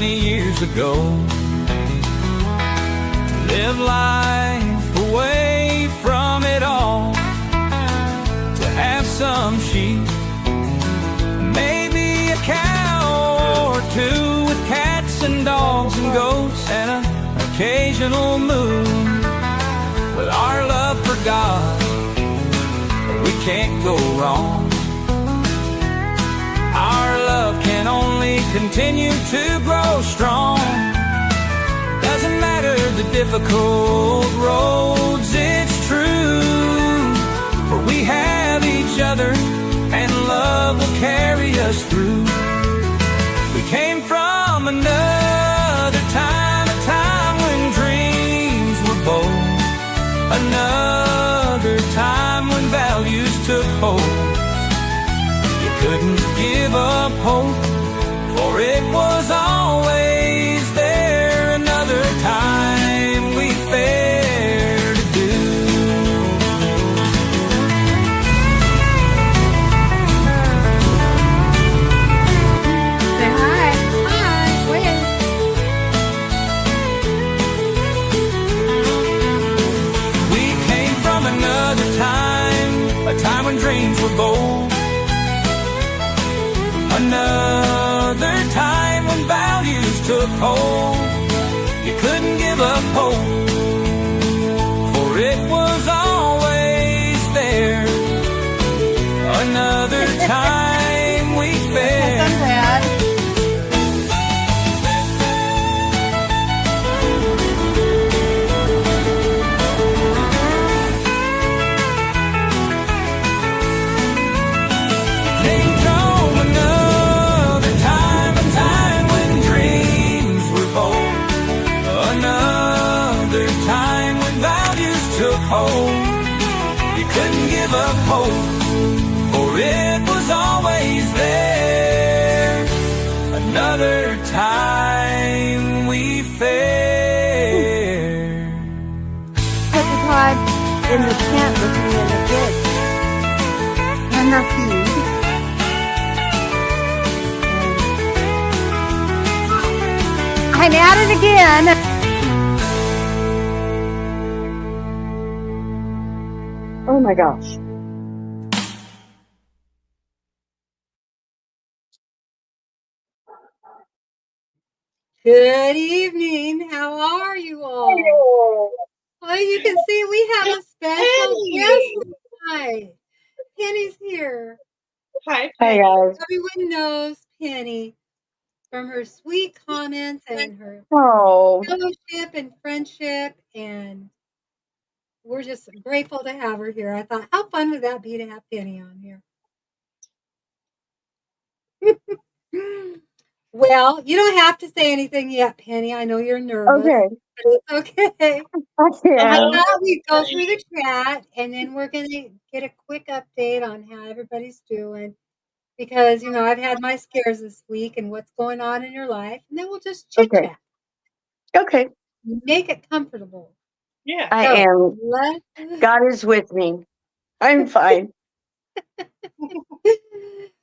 many years ago. Live life away from it all, to have some sheep, maybe a cow or two, with cats and dogs and goats and an occasional moon. With our love for God, we can't go wrong. Our love can only continue to grow strong. Doesn't matter the difficult roads, it's true, for we have each other and love will carry us through. We came from another time, a time when dreams were bold, another time when values took hold. You couldn't give up hope, for it was always there. Another time we fared to do. Say hi. Hi. Wait. We came from another time, a time when dreams were bold, another time when values took hold. You couldn't give up hope, for it was always there. Another time we I'm fared. glad. Came from another time, a time when dreams were bold, another time when values took hold. You couldn't give up hope, for it was always there. Another time we fared. Put the Todd in the tent with me and the kids. And their feed. I'm at it again. Oh my gosh. Good evening. How are you all? Well, you can see we have a special guest tonight. Penny's here. Hi, Hey guys. Everyone knows Penny from her sweet comments and her Oh, fellowship and friendship, and we're just grateful to have her here. I thought, how fun would that be to have Penny on here? Well, you don't have to say anything yet, Penny. I know you're nervous. okay. But it's okay. I Yeah. thought we'd go through the chat, and then we're going to get a quick update on how everybody's doing. Because, you know, I've had my scares this week and what's going on in your life. And then we'll just chit Okay. chat. Okay. Make it comfortable. Yeah. I So, am. let God is with me. I'm fine.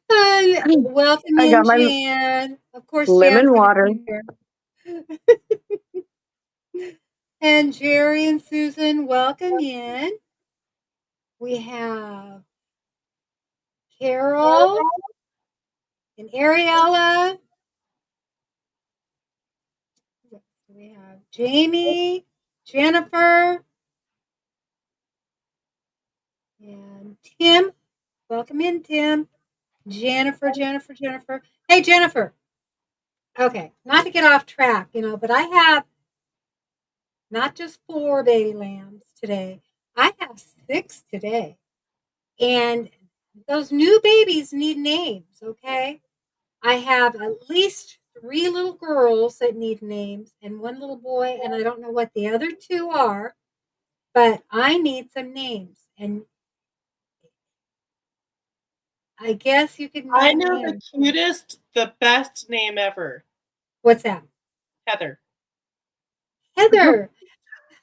welcome I in, got my Jan. Of course, lemon Jan's gonna water. be here. And Jerry and Susan, welcome in. We have Carol and Ariella. We have Jamie, Jennifer, and Tim. Welcome in, Tim. Jennifer. Hey, Jennifer. Okay, not to get off track, you know, but I have not just 4 baby lambs today. I have 6 today. And those new babies need names, okay? I have at least 3 little girls that need names and 1 little boy, and I don't know what the other 2 are, but I need some names. And I guess you could I name know the him. cutest, the best name ever. What's that? Heather. Heather.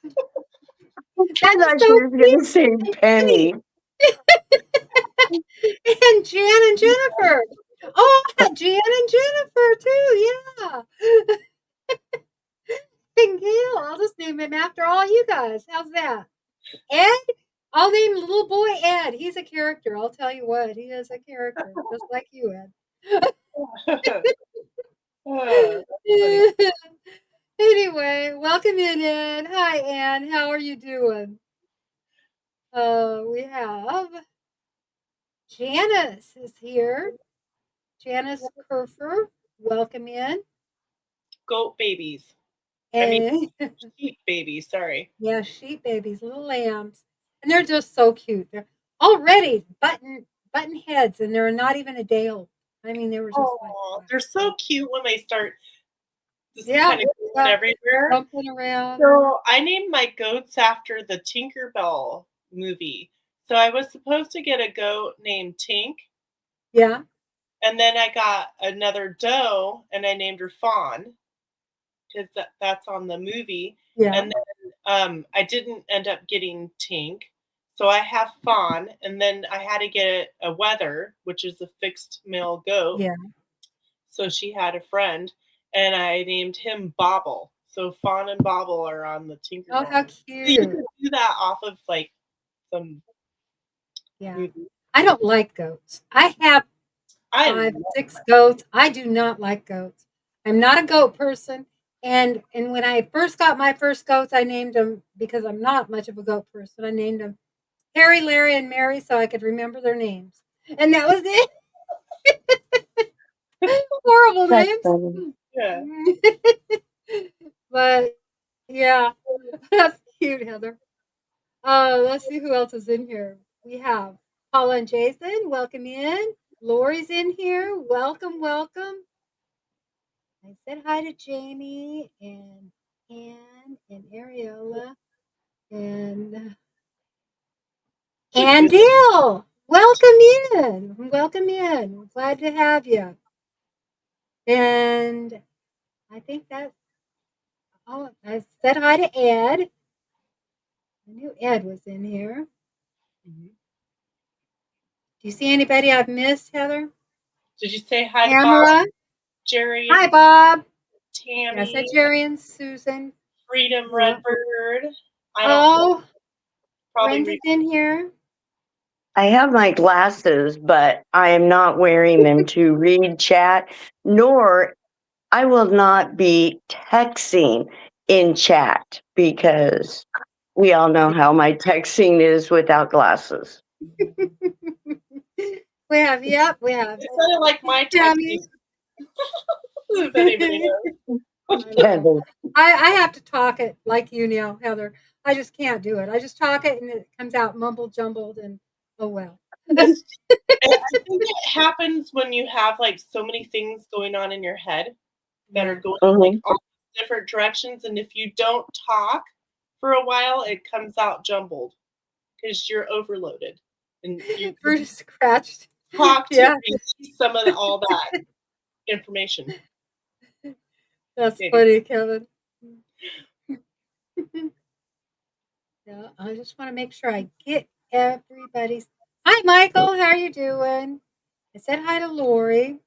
I That thought is she so was going to say cute. Penny. And Jan and Jennifer. Oh, I had Jan and Jennifer too. Yeah. name him after all you guys. How's that? Ed? I'll name little boy Ed. He's a character. I'll tell you what. He is a character, just like you, Ed. That's funny. Anyway, welcome in, Ed. Hi, Ann. How are you doing? We have Janice is here. Janice Kerfer, welcome in. Goat babies. And Sheep babies, sorry. yeah, sheep babies, little lambs, and they're just so cute. They're already button heads, and they're not even a day old. I mean, they were just like Oh, wow. they're so cute when they start just Yeah, kind of going everywhere. jumping around. So I named my goats after the Tinkerbell movie. So I was supposed to get a goat named Tink, Yeah, and then I got another doe, and I named her Fawn because that's on the movie. yeah. And then I didn't end up getting Tink, so I have Fawn, and then I had to get a Weather, which is a fixed male goat. Yeah. So she had a friend, and I named him Bobble. So Fawn and Bobble are on the Tinkerbell. Oh, how So you cute. can do that off of like some Yeah. movie. I don't like goats. I have I 5, 6 goats. I do not like goats. I'm not a goat person. And when I first got my first goats, I named them because I'm not much of a goat person. I named them Harry, Larry, and Mary so I could remember their names. And that was it. Horrible That's names. funny. yeah. But yeah, that's cute, Heather. Let's see who else is in here. We have Paula and Jason. Welcome in. Lori's in here. Welcome, welcome. I said hi to Jamie and Ann and Ariola and Dale. Welcome in. Welcome in. Glad to have you. And I think that's oh, I said hi to Ed. I knew Ed was in here. Mhm. Do you see anybody I've missed, Heather? Did you say hi to Tamara. Bob, Jerry, Hi, Bob. Tammy, I said Jerry and Susan. Freedom Yeah. Redbird? I don't know. Oh, Probably Brenda's in here. I have my glasses, but I am not wearing them to read chat, nor I will not be texting in chat because we all know how my texting is without glasses. We have, yep, we have. It's kind of like my Tammy. texting. If anybody knows. Heather. I have to talk it like you know, Heather. I just can't do it. I just talk it and it comes out mumbled jumbled and oh well. And I think it happens when you have like so many things going on in your head that are going like all different directions, and if you don't talk for a while, it comes out jumbled because you're overloaded and you We're scratched. talk to Yeah. release some of all that information. That's Maybe. funny, Kevin. Yeah, I just want to make sure I get everybody's. Hi, Michael. How are you doing? I said hi to Lori.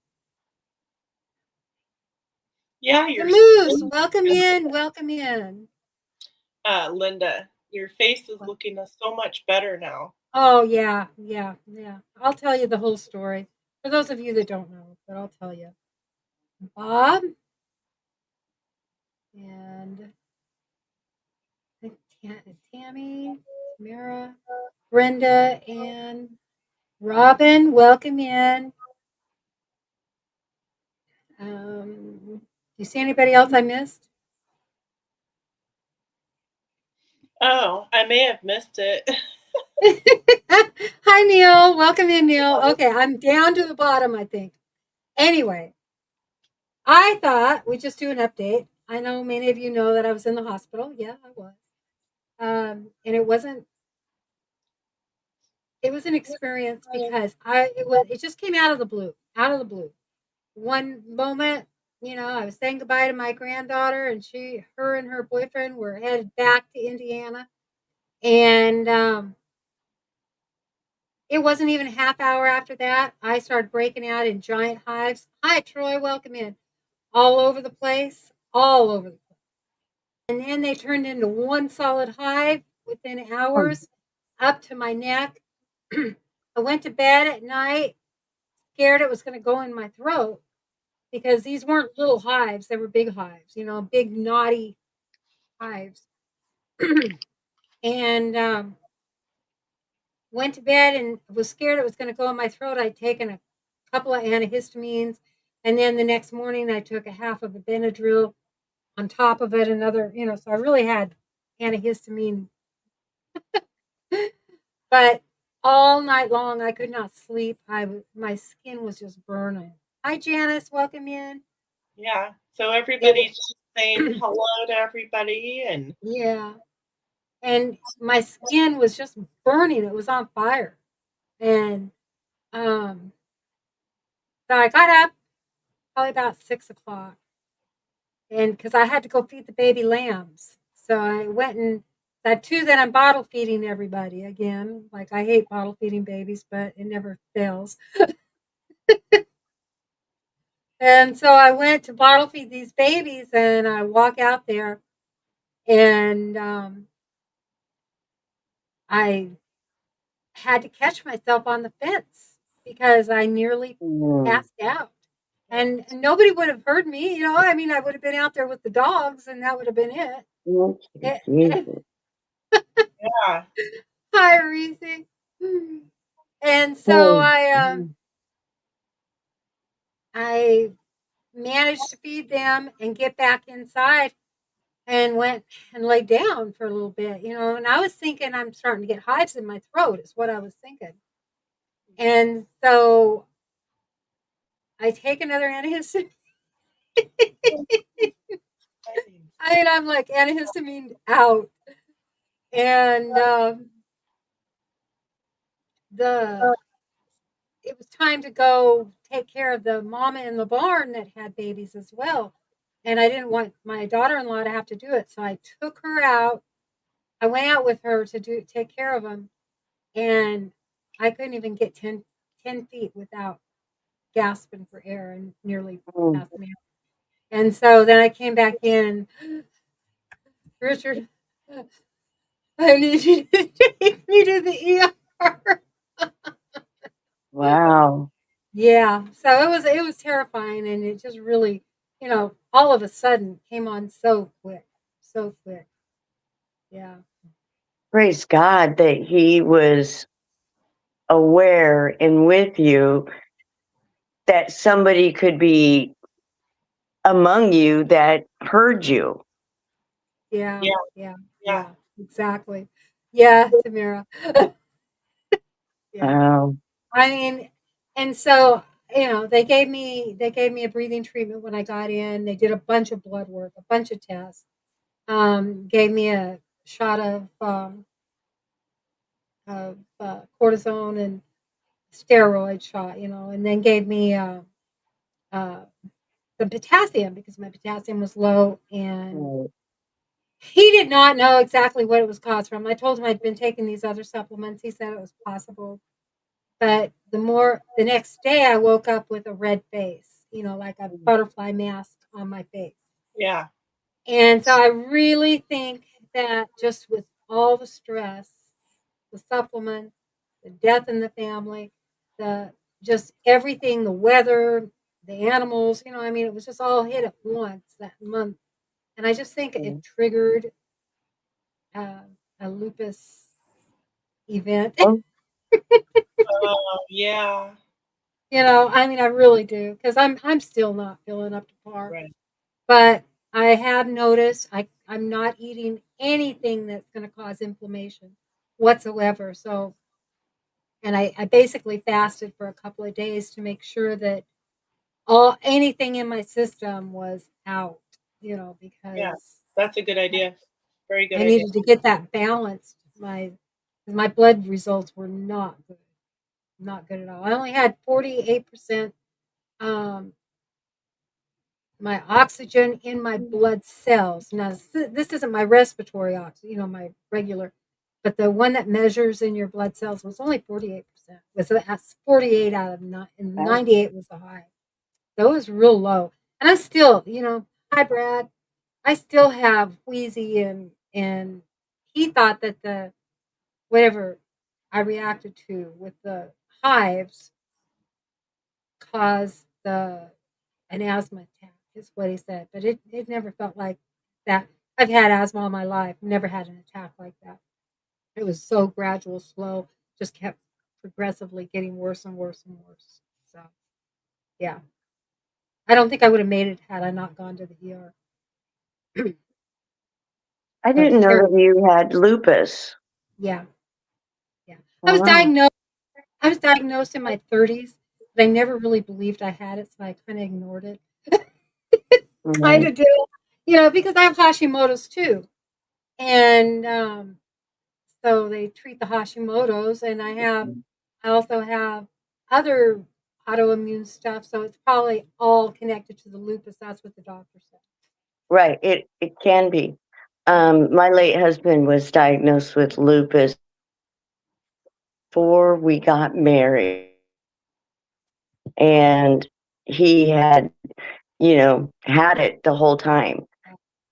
Yeah, The your Moose. Welcome in. Welcome in. Linda, your face is looking so much better now. Oh, yeah. I'll tell you the whole story. For those of you that don't know, but I'll tell you. Bob and Tammy, Tamara, Brenda, and Robin, welcome in. Do you see anybody else I missed? Oh, I may have missed it. Hi, Neil. Welcome in, Neil. Okay, I'm down to the bottom, I think. Anyway, I thought we'd just do an update. I know many of you know that I was in the hospital. Yeah, I was. And it was an experience because it just came out of the blue. One moment, I was saying goodbye to my granddaughter, and her and her boyfriend were headed back to Indiana, and it wasn't even a half hour after that I started breaking out in giant hives. Hi, Troy, welcome in. All over the place. And then they turned into one solid hive within hours, up to my neck. I went to bed at night, scared it was going to go in my throat because these weren't little hives, they were big hives, big, naughty hives. And went to bed and was scared it was going to go in my throat. I'd taken a couple of antihistamines, and then the next morning I took a half of a Benadryl on top of it, another, so I really had antihistamine. But all night long I could not sleep. My skin was just burning. Hi, Janice, welcome in. Yeah. So everybody's just saying hello to everybody, and Yeah. And my skin was just burning. It was on fire. And so I got up probably about 6 o'clock, and because I had to go feed the baby lambs. So I went and I have two that I'm bottle feeding everybody again. Like, I hate bottle feeding babies, but it never fails. And so I went to bottle feed these babies, and I walk out there, and I had to catch myself on the fence because I nearly passed out. And nobody would have heard me, I mean, I would have been out there with the dogs, and that would have been it. yeah. Hi, Reese. And so I managed to feed them and get back inside and went and laid down for a little bit, and I was thinking I'm starting to get hives in my throat is what I was thinking. And so I take another antihistamine. I'm like, antihistamine out. And it was time to go take care of the mama in the barn that had babies as well. And I didn't want my daughter-in-law to have to do it. So I took her out. I went out with her to take care of them. And I couldn't even get 10 feet without gasping for air and nearly passed me out. And so then I came back in, Richard, I need you to take me to the ER. Wow. Yeah. So it was terrifying, and it just really, all of a sudden came on so quick. So quick. Yeah. Praise God that he was aware and with you, that somebody could be among you that heard you. Yeah. Yeah. Yeah. Yeah. Exactly. Yeah, Tamara. Yeah. I mean, and so, they gave me a breathing treatment when I got in. They did a bunch of blood work, a bunch of tests. Gave me a shot of cortisone and steroid shot, and then gave me some potassium because my potassium was low, and he did not know exactly what it was caused from. I told him I'd been taking these other supplements. He said it was possible. But the next day I woke up with a red face, like a butterfly mask on my face. Yeah. And so I really think that just with all the stress, the supplements, the death in the family, just everything, the weather, the animals, I mean, it was just all hit at once that month. And I just think it triggered a lupus event. Oh, yeah. I mean, I really do, because I'm still not feeling up to par. Right. But I have noticed I'm not eating anything that's going to cause inflammation whatsoever. So, and I basically fasted for a couple of days to make sure that anything in my system was out, because That's a good idea. Very good I idea. needed to get that balanced. My blood results were not good. Not good at all. I only had 48% my oxygen in my blood cells. Now, this isn't my respiratory oxygen, my regular, but the one that measures in your blood cells was only 48%. Was 48 out of 9, and 98 was the high. So it was real low. And I'm still, hi, Brad. I still have wheezy, and he thought that the whatever I reacted to with the hives caused an asthma attack, is what he said. But it never felt like that. I've had asthma all my life, never had an attack like that. It was so gradual, slow, just kept progressively getting worse and worse and worse. So, yeah. I don't think I would have made it had I not gone to the ER. I So didn't know terrible. that you had lupus. Yeah. Yeah. Wow. I was diagnosed in my 30s, but I never really believed I had it, so I kind of ignored it. Kind Right. of did, because I have Hashimoto's too. And so they treat the Hashimoto's, and I also have other autoimmune stuff, so it's probably all connected to the lupus. That's what the doctor said. Right. It can be. My late husband was diagnosed with lupus before we got married. And he had, had it the whole time.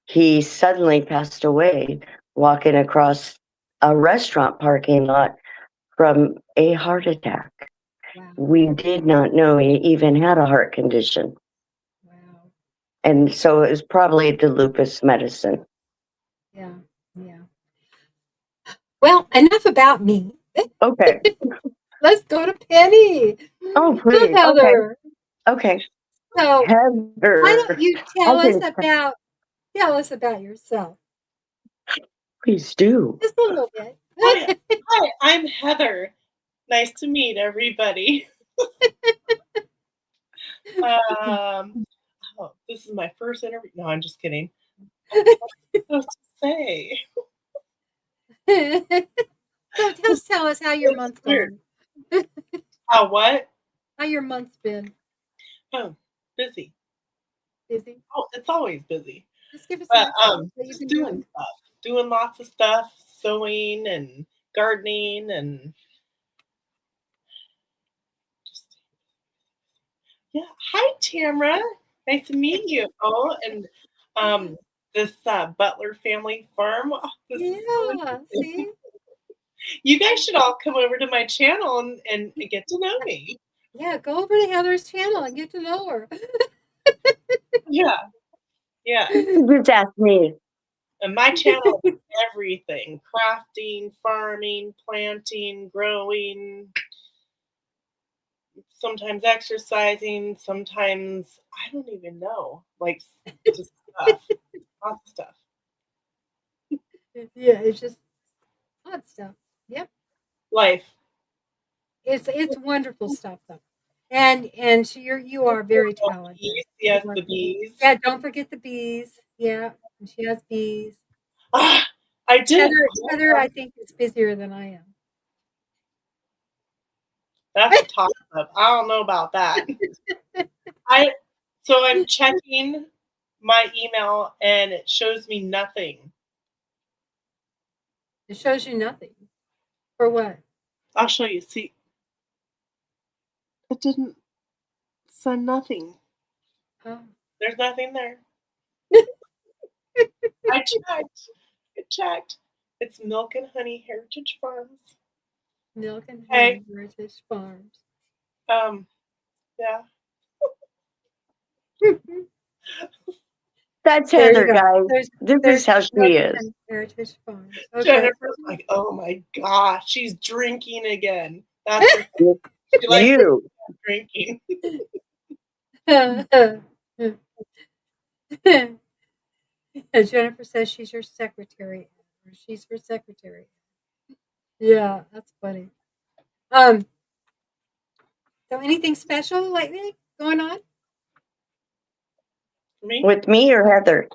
He suddenly passed away walking across a restaurant parking lot from a heart attack. Wow. We did not know he even had a heart condition. Wow. And so it was probably the lupus medicine. Yeah. Yeah. Well, enough about me. Okay. Let's go to Penny. Oh, Hi, please. Okay. Heather. Okay. So why don't Heather. you I can, tell us about yourself? please do. Just a little bit. Hi, I'm Heather. Nice to meet everybody. This is my first interview. No, I'm just kidding. What to say? So just tell us how your It's month's weird. going. How what? How your month's been. Oh, busy. Busy? Oh, it's always busy. Just give us But an update. What you've just been doing doing. stuff. Doing lots of stuff, sewing and gardening and just yeah. Hi Tamara. Nice to meet you. Oh, and this Butler family farm. Oh, this is so Yeah, interesting. see? You guys should all come over to my channel and get to know me. Yeah, go over to Heather's channel and get to know her. Yeah. Yes. Just ask me. And my channel is everything. Crafting, farming, planting, growing, sometimes exercising, sometimes I don't even know. Like just stuff. Lots of stuff. Yeah, it's just odd stuff. Yep. Life. It's wonderful stuff though. And you are very talented. Bees, yes, the bees. Yeah, don't forget the bees. Yeah, and she has bees. Ah, I did. Heather, I think is busier than I am. That's a toss up. I don't know about that. So I'm checking my email and it shows me nothing. It shows you nothing. For what? I'll show you. See, it didn't send nothing. Oh. There's nothing there. I checked. It's Milk and Honey Heritage Farms. Milk and Hey. Honey Heritage Farms. Yeah. That's There you Heather, go. guys. This is how she Milk and is. Honey Heritage Farms. Okay. Jennifer's like, oh my gosh, she's drinking again. That's her. She likes You. drinking. Jennifer says she's your secretary. Or she's her secretary. Yeah, that's funny. So anything special lately going on? For me? With me or Heather?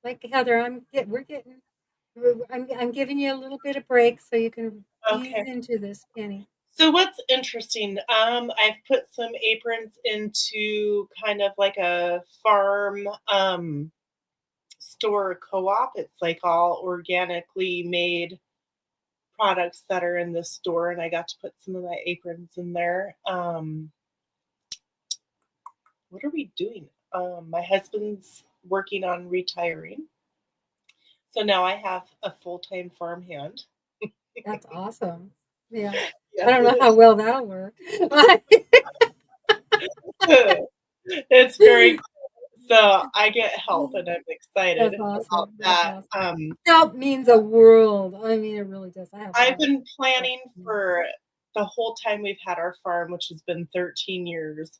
Like Heather, I'm giving you a little bit of break so you can ease Okay. into this, Penny. So what's interesting, I've put some aprons into kind of like a farm store co-op. It's like all organically made products that are in the store, and I got to put some of my aprons in there. What are we doing? My husband's working on retiring. So now I have a full-time farmhand. That's awesome. Yeah. I Yes, don't know how well that'll work. it's very cool. So I get help, and I'm excited That's about awesome. That's that. awesome. Help means a world. I mean, it really does. I have I've help. been planning for the whole time we've had our farm, which has been 13 years.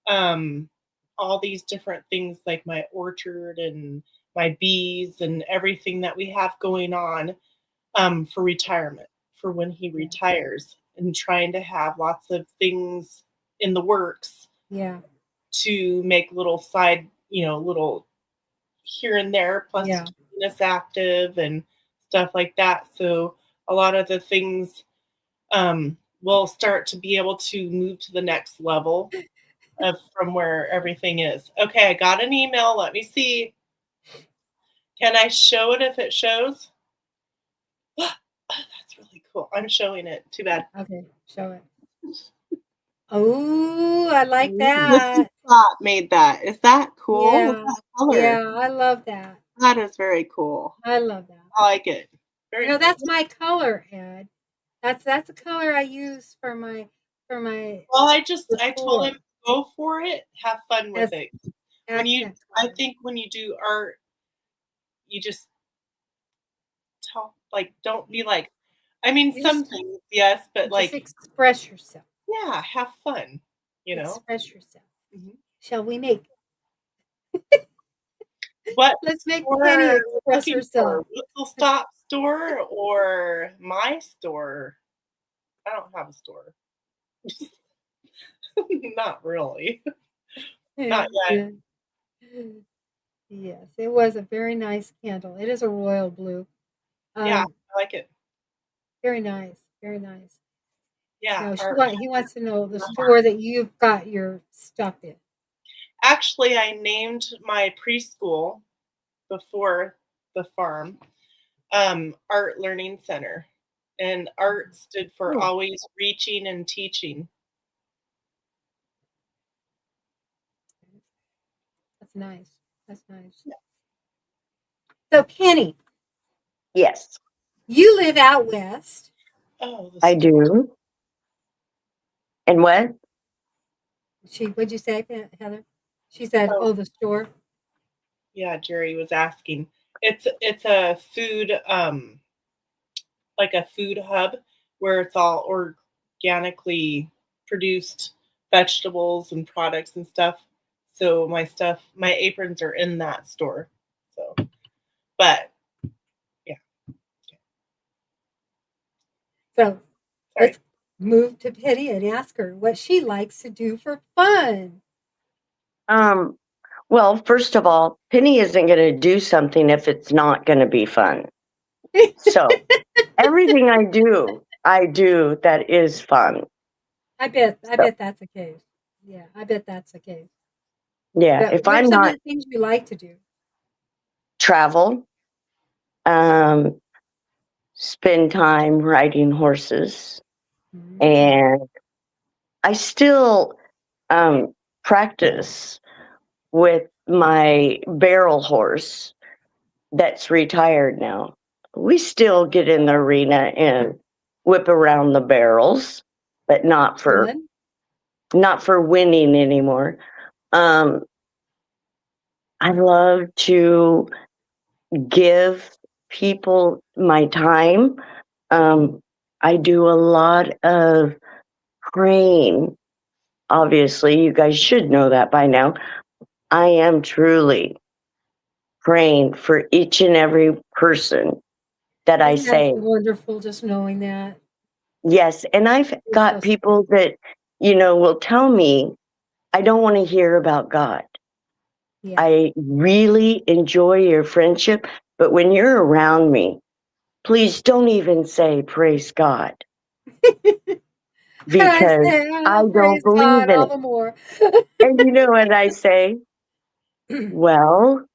All these different things like my orchard and my bees and everything that we have going on for retirement, for when he retires, and trying to have lots of things in the works Yeah. to make little side, little here and there, plus Yeah. keeping us active and stuff like that. So a lot of the things will start to be able to move to the next level from where everything is. Okay, I got an email. Let me see. Can I show it if it shows? That's really cool. I'm showing it. Too bad. Okay. Show it. Oh, I like This that. Scott made that. Is that cool? Yeah. Look at that color. Yeah. I love that. That is very cool. I love that. I like it. Very cool. That's my color, Ed. That's the color I use for my Well, I told him go for it. Have fun with it. I think when you do art, you just don't be like, I mean, some things, yes, but just express yourself. Yeah, have fun, Express yourself. Mhm. Shall we make? What Let's make store Penny are you express looking herself. for? Whistle Stop store or my store? I don't have a store. Not really. Not yet. Yes, it was a very nice candle. It is a royal blue. Yeah, I like it. Very nice. Very nice. Yeah. He wants to know the store that you've got your stuff in. Actually, I named my preschool before the farm Art Learning Center. And art stood for always reaching and teaching. That's nice. That's nice. Yeah. So, Penny. Yes. You live out west. Oh, I do. And what? What'd you say, Heather? She said, the store. Yeah, Jerry was asking. It's a food, like a food hub where it's all organically produced vegetables and products and stuff. So my aprons are in that store. So, but yeah. So let's move to Penny and ask her what she likes to do for fun. Well, first of all, Penny isn't going to do something if it's not going to be fun. So everything I do that is fun. I bet that's the case. Yeah, I bet that's the case. Yeah, but if I'm not some of the things you like to do. Travel, spend time riding horses, and I still practice with my barrel horse that's retired now. We still get in the arena and whip around the barrels, but not for winning anymore. I love to give people my time. I do a lot of praying. Obviously, you guys should know that by now. I am truly praying for each and every person that I say. Wonderful, just knowing that. Yes, and I've got people that, will tell me, I don't want to hear about God. Yeah. I really enjoy your friendship, but when you're around me, please don't even say praise God. Because I don't believe in it. More. And you know what I say? Well,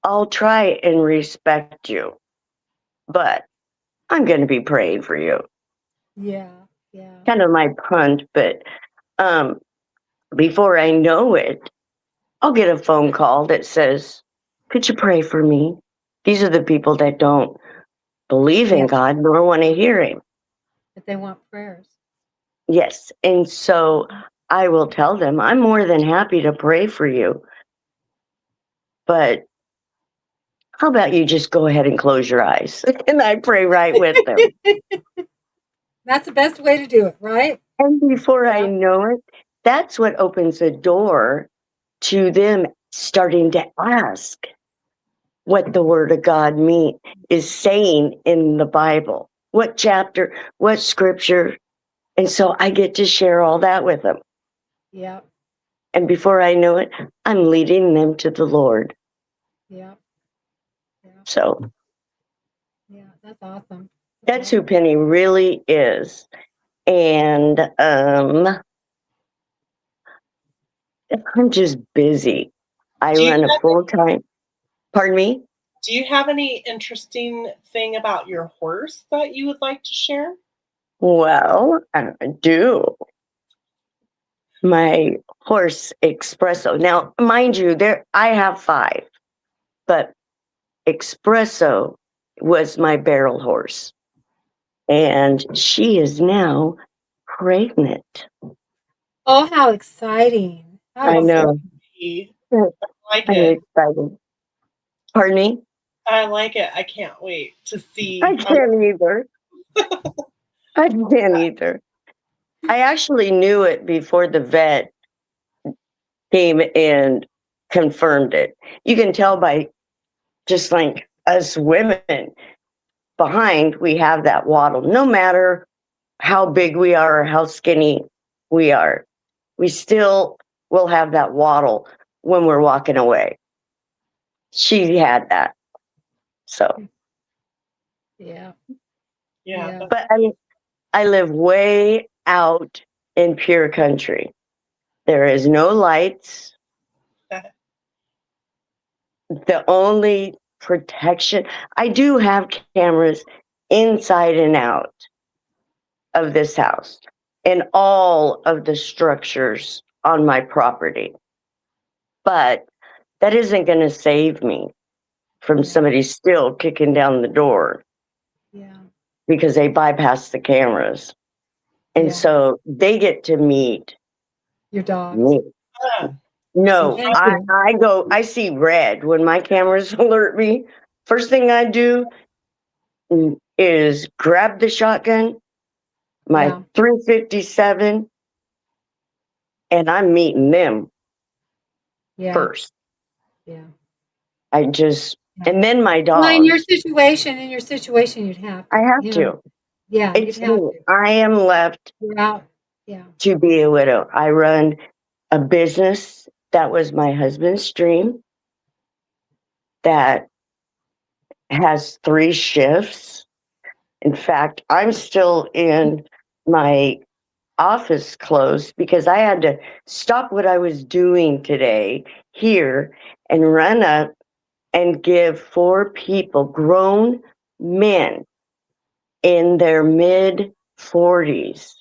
I'll try and respect you, but I'm going to be praying for you. Yeah, yeah. Kind of my punt, but before I know it, I'll get a phone call that says, could you pray for me? These are the people that don't believe in Yeah. God nor want to hear him. But they want prayers. Yes. And so I will tell them, I'm more than happy to pray for you. But how about you just go ahead and close your eyes? And I pray right with them. That's the best way to do it, right? And before I Yeah. know it, that's what opens a door to them starting to ask what the Word of God is saying in the Bible. What chapter, what scripture. And so I get to share all that with them. Yeah. And before I know it, I'm leading them to the Lord. Yeah. Yeah. So Yeah. That's awesome. that's who Penny really is. And I'm just busy. I Do you run a have- full-time. Pardon me? Do you have any interesting thing about your horse that you would like to share? Well, I do. My horse Espresso. Now, mind you, I have 5, but Espresso was my barrel horse. And she is now pregnant. Oh, how exciting. How I know. I I'm like it. excited. Pardon me? I like it. I can't wait to see. I can't either. I can't either. I actually knew it before the vet came and confirmed it. You can tell by just like us women behind, we have that waddle. No matter how big we are or how skinny we are, we still will have that waddle when we're walking away. She had that. So, Yeah. Yeah. Yeah. but I live way out in pure country. There is no lights. The only protection, I do have cameras inside and out of this house and all of the structures on my property. But that isn't going to save me from somebody still kicking down the door Yeah. because they bypass the cameras. And Yeah. so they get to meet Your dogs. me. Ah, No, Thank I see red when my cameras alert me. First thing I do is grab the shotgun, my Yeah. 357, and I'm meeting them Yeah. first. Yeah. And then my dog. Well, in your situation, you'd have to. I have you to. know. Yeah, you'd It's have me. to. I am left You're out. Yeah. to be a widow. I run a business that was my husband's dream that has 3 shifts. In fact, I'm still in my office clothes because I had to stop what I was doing today here and run up and give 4 people, grown men in their mid 40s,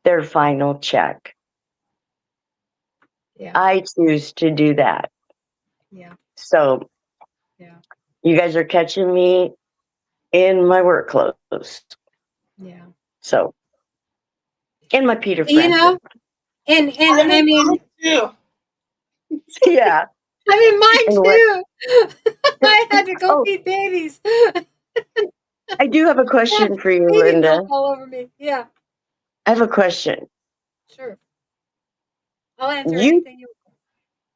their final check. Yeah. I choose to do that. Yeah. So Yeah. you guys are catching me in my work clothes. Yeah. So in my Peter You Francis. know, and I mean, too. Yeah. mine And too. I had to go Oh. feed babies. I do have a question for you, Baby Linda. milk all over me. Yeah, I have a question. sure. I'll answer You- anything you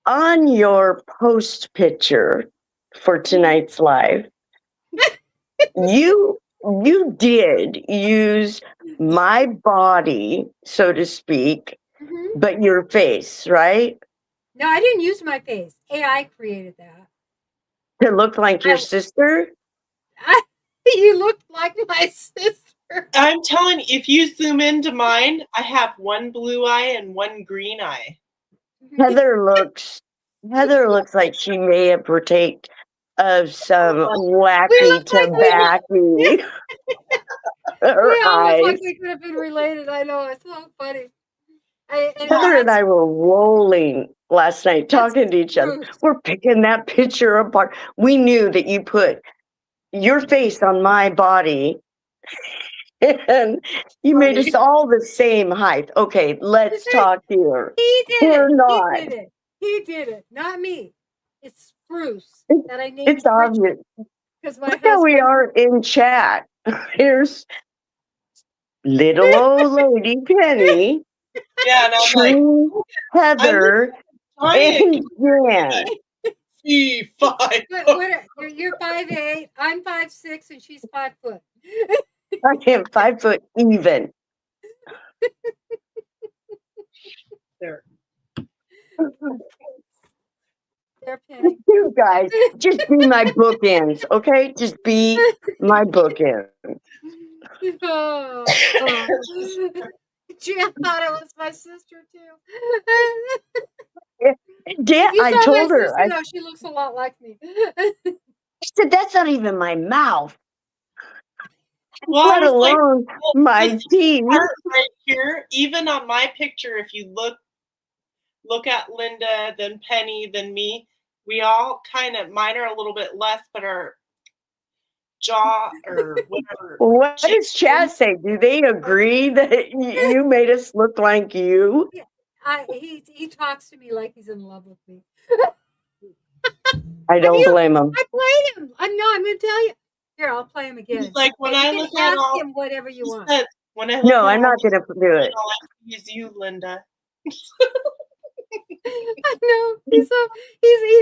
On your post picture for tonight's live, you did use my body, so to speak, Mhm. but your face, right? No, I didn't use my face. AI created that. To look like your sister? You looked like my sister. I'm telling you, if you zoom into mine, I have one blue eye and one green eye. Heather looks like she may have partaked of some wacky look like we- tobacco. Her We almost eyes. like we could have been related. I know, it's so funny. Heather and I were rolling last night, talking to each other. Bruce. We're picking that picture apart. We knew that you put your face on my body and you made us all the same height. Okay, let's talk here. He did We're it. not. He did it. He did it. Not me. It's Bruce It- that I named It's obvious. because my Look how we husband. are in chat. Here's little old lady Penny, Yeah, and I'm like, True Heather, giant and Jan. C5. You're 5'8", I'm 5'6", and she's 5 foot. I am 5 foot even. There. There, Penny. You guys, just be my bookends, okay? Just be my bookends. Oh. Jan thought it was my sister too. Dan, You I saw told my her. sister, I though, she looks a lot like me. said, that's not even my mouth, Well, let I was like, alone my this teeth. part right here, even on my picture, if you look at Linda, then Penny, then me, we all kind of, mine are a little bit less, but our jaw or whatever. What does Chad say? Do they agree that you made us look like you? He talks to me like he's in love with me. I don't blame him. I played him. I'm going to tell you. Here, I'll play him again. He's like, when And I you look can at ask all, him whatever you he want. says, when I look No, at I'm all not going to do it. all I see is you, Linda. I know. He's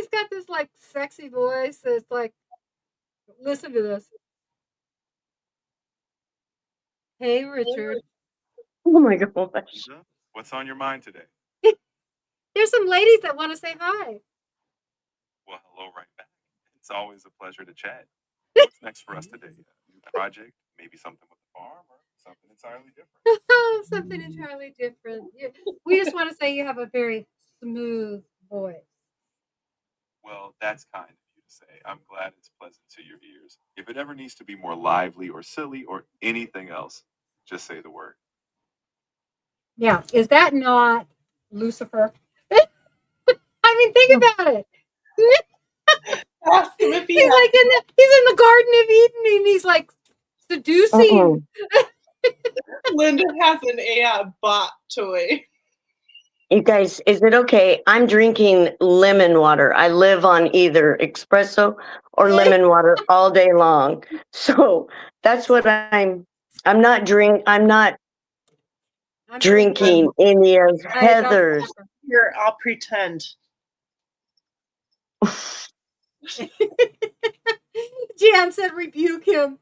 got this like sexy voice. It's like, listen to this. Hey, Richard. Oh my gosh. Lisa, what's on your mind today? There's some ladies that want to say hi. Well, hello right back. It's always a pleasure to chat. What's next for us today? A new project? Maybe something with the farm or something entirely different? Something entirely different. We just want to say you have a very smooth voice. Well, that's kind of you to say. I'm glad it's pleasant to your ears. If it ever needs to be more lively or silly or anything else, just say the word. Yeah, is that not Lucifer? I mean, think about it. Ask him if he He's like he's in the Garden of Eden, and he's like seducing. Linda has an AI bot toy. You guys, is it okay? I'm drinking lemon water. I live on either espresso or lemon water all day long. So that's what I'm not drinking any of Heather's. Here, I'll pretend. Jan said rebuke him.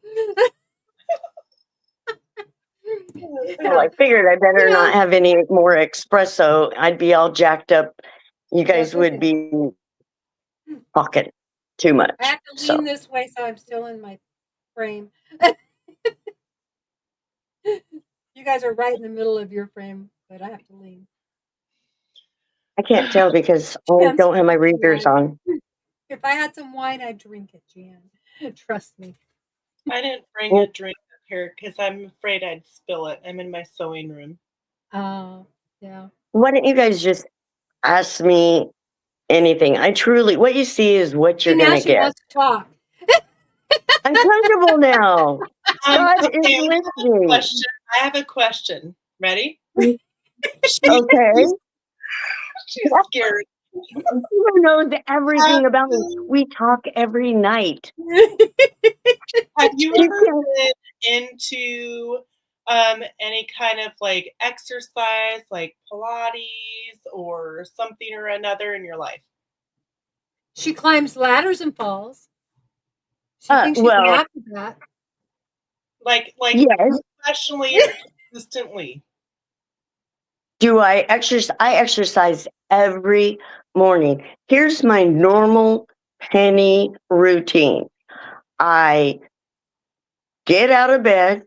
Well, I figured I better not have any more espresso. I'd be all jacked up. You guys would be talking too much. I have to lean this way so I'm still in my frame. You guys are right in the middle of your frame, but I have to lean. I can't tell because I don't have my readers on. If I had some wine, I'd drink it, Jan. Trust me. I didn't bring a drink up here because I'm afraid I'd spill it. I'm in my sewing room. Oh, yeah. Why don't you guys just ask me anything? what you see is what you're going to get. Now she wants to talk. I'm comfortable now. God is with me. I have a question. Ready? Okay. She's scared. You knows everything about me. We talk every night. Have you ever been into any kind of like exercise, like Pilates or something or another in your life? She climbs ladders and falls. She thinks she's an acrobat. Like yes. Professionally or consistently? Do I exercise? I exercise every morning. Here's my normal Penny routine. I get out of bed.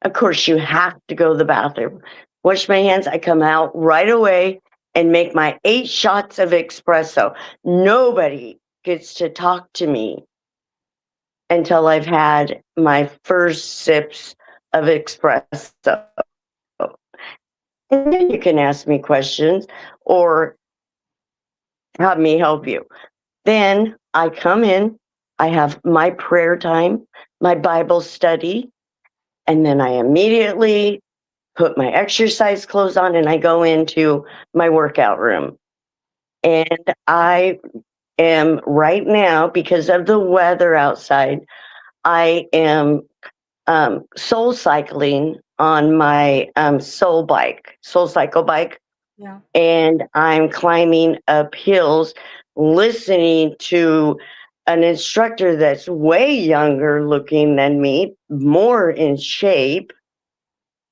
Of course, you have to go to the bathroom. Wash my hands. I come out right away and make my 8 shots of espresso. Nobody gets to talk to me until I've had my first sips of espresso. And then you can ask me questions or have me help you. Then I come in, I have my prayer time, my Bible study, and then I immediately put my exercise clothes on and I go into my workout room. And I am right now, because of the weather outside, I am soul cycling on my soul cycle bike. Yeah. And I'm climbing up hills, listening to an instructor that's way younger looking than me, more in shape,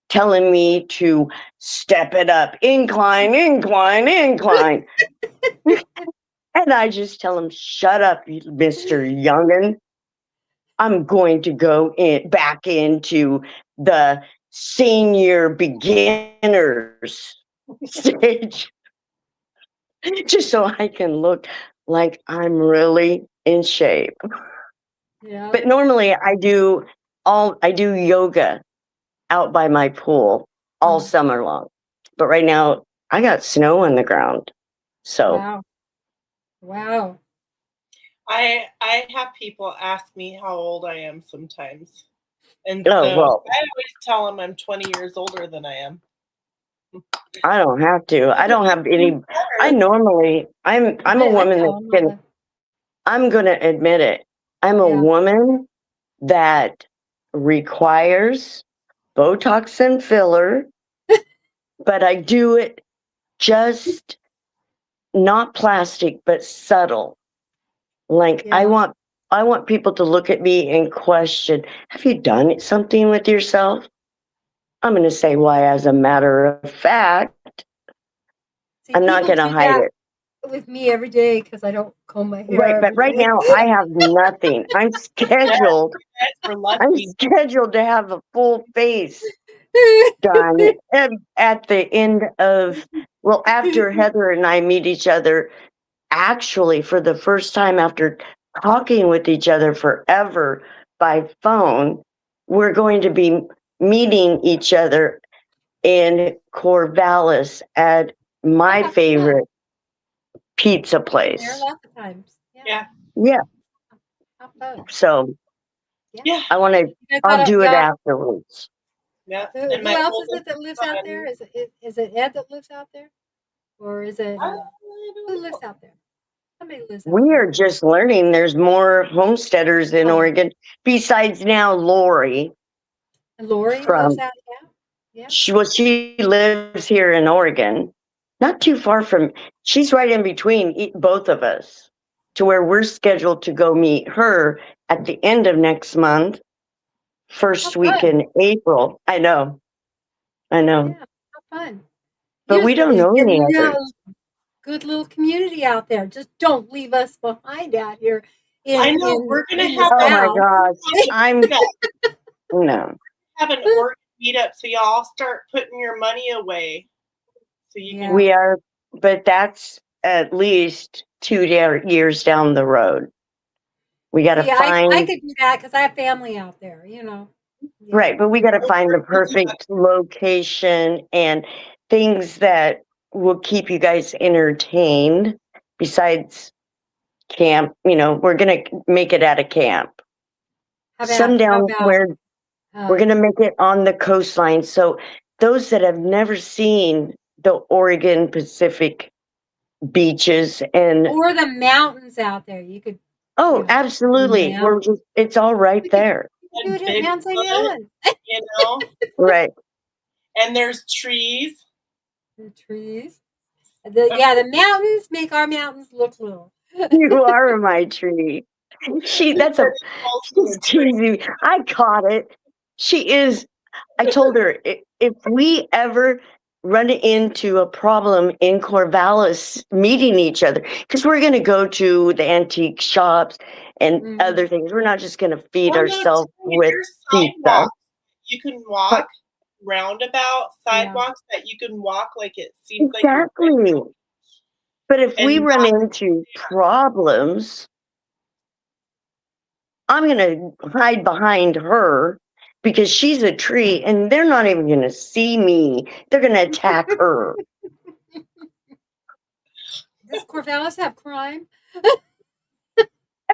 telling me to step it up, incline, incline, incline. And I just tell him, shut up, Mr. Youngin. I'm going to go back into the senior beginners stage just so I can look like I'm really in shape. Yeah. But normally I do yoga out by my pool all summer long. But right now I got snow on the ground. So Wow. Wow. I have people ask me how old I am sometimes. And oh so well, I always tell them I'm 20 years older than I am. I don't have to. I don't have any. I'm a woman that can. I'm going to admit it. I'm a Yeah. woman that requires Botox and filler, but I do it just not plastic, but subtle. Like Yeah. I want people to look at me and question, have you done something with yourself? I'm going to say why, as a matter of fact. See, I'm not people going to do hide that it. with me every day because I don't comb my hair. Right, but right now I have nothing. I'm scheduled. We're I'm lucky. scheduled to have a full face done at the end of, well, after Heather and I meet each other, actually for the first time after talking with each other forever by phone, we're going to be meeting each other in Corvallis at my Oh, favorite pizza there place. lots of times. Yeah. Yeah. How fun. So Yeah. I want to, You guys I'll got do it yeah. afterwards. Yeah. Who And my else is oldest it that lives out son- there? Is it Ed that lives out there? Or is it, I who don't lives know. out there? Somebody lives out We there. are just learning there's more homesteaders in Oh. Oregon besides now Lori. And Lori From- lives out there? Yeah. She lives here in Oregon, not too far from, she's right in between both of us, to where we're scheduled to go meet her at the end of next month, first How week fun. in April. I know. Yeah, how fun. But we don't know any others. Good little community out there. Just don't leave us behind out here. I know, we're gonna have Oh my Wow. gosh, I'm Yeah. no. Have an Oregon meetup so y'all start putting your money away. So you Yeah. can We are, but that's at least 2 years down the road. We got to See, find I could do that because I have family out there, you know. Yeah. right, but we got to find the perfect location and things that will keep you guys entertained. Besides camp, we're gonna make it at a camp. How about, Sundown, where we're uh, gonna make it on the coastline. So those that have never seen the Oregon Pacific beaches and or the mountains out there. You could oh, Yeah. absolutely, Yeah. we're just it's all right there. do it at Bigfoot, Mount St. Helens. you know, Right. and there's trees. The trees. The mountains make our mountains look little. You are my tree. She's teasing. I caught it. She is. I told her if we ever run into a problem in Corvallis meeting each other, because we're going to go to the antique shops and Mhm. other things. We're not just going to feed Well, no, ourselves too, with there's pizza. sidewalks. You can walk roundabout sidewalks that you can walk like it seems like you're Exactly. But if we And run not- into problems, I'm going to hide behind her because she's a tree and they're not even going to see me. They're going to attack her. Does Corvallis have crime?